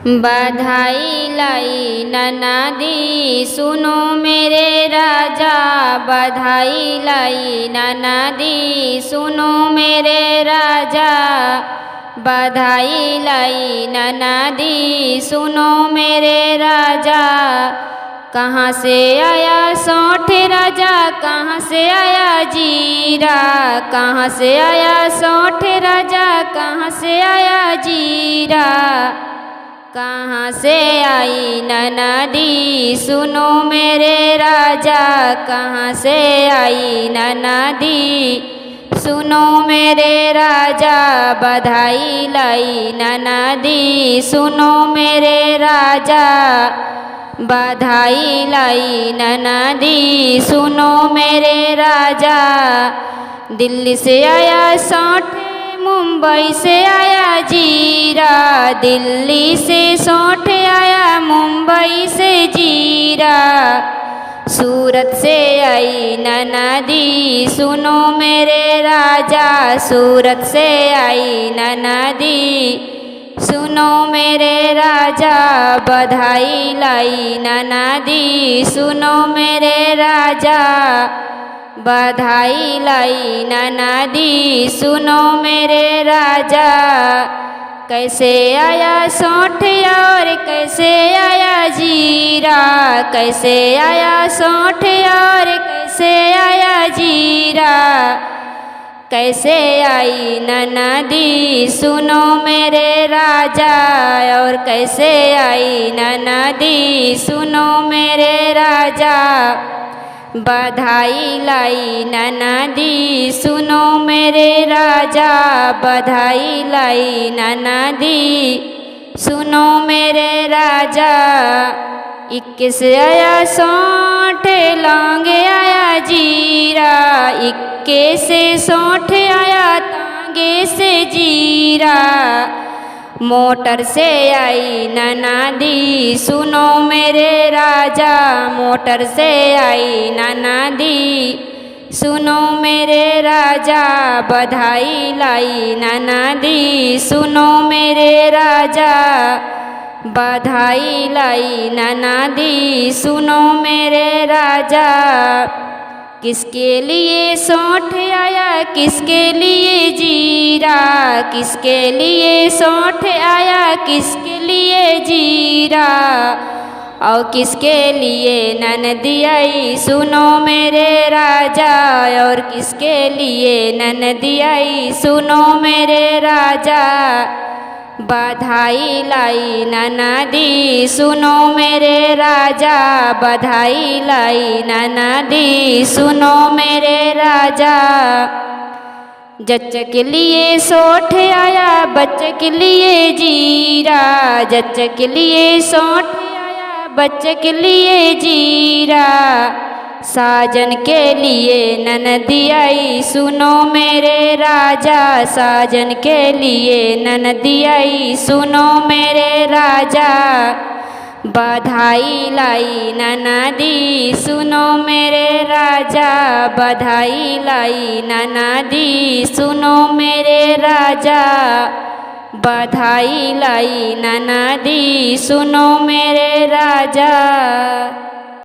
बधाई लाई ननदी सुनो मेरे राजा, बधाई लाई ननदी सुनो मेरे राजा, बधाई लाई ननदी सुनो मेरे राजा। कहाँ से आया सौठ राजा, कहाँ से आया जीरा, कहाँ से आया सौठ राजा, कहाँ से आया जीरा, कहाँ से आई ननदी सुनो मेरे राजा, कहाँ से आई ननदी सुनो मेरे राजा, बधाई लाई ननदी सुनो मेरे राजा, बधाई लाई ननदी सुनो मेरे राजा। दिल्ली से आया सौठ, मुंबई से आया जीरा, दिल्ली से सौठ आया, मुंबई से जीरा, सूरत से आई ननदी सुनो मेरे राजा, सूरत से आई ननदी सुनो मेरे राजा, बधाई लाई ननदी सुनो मेरे राजा, बधाई लाई ननदी सुनो मेरे राजा। कैसे आया सौठ और कैसे आया जीरा, कैसे आया सौठ और कैसे आया जीरा, कैसे आई ननदी सुनो मेरे राजा, और कैसे आई ननदी सुनो मेरे राजा, बधाई लाई ननदी सुनो मेरे राजा, बधाई लाई ननदी सुनो मेरे राजा। 21 आया सौठ लांगे आया जीरा, 21 से सौठ आया तांगे से जीरा, मोटर से आई ननदी सुनो मेरे राजा, मोटर से आई ननदी सुनो मेरे राजा, बधाई लाई ननदी सुनो मेरे राजा, बधाई लाई ननदी सुनो मेरे राजा। किसके लिए सौठ आया, किसके लिए जीरा, किसके लिए सौठ आया, किसके लिए जीरा, और किसके लिए ननदी आई सुनो मेरे राजा, और किसके लिए ननदी आई सुनो मेरे राजा, बधाई लाई ननदी सुनो मेरे राजा, बधाई लाई ननदी सुनो मेरे राजा। जच्च के लिए सौठ आया, बच्चे के लिए जीरा, जच्च के लिए सौठ आया, बच्चे के लिए जीरा, साजन के लिए ननदी आई सुनो मेरे राजा, साजन के लिए ननदी आई सुनो मेरे राजा, बधाई लाई ननदी सुनो मेरे राजा, बधाई लाई ननदी सुनो मेरे राजा, बधाई लाई ननदी सुनो मेरे राजा।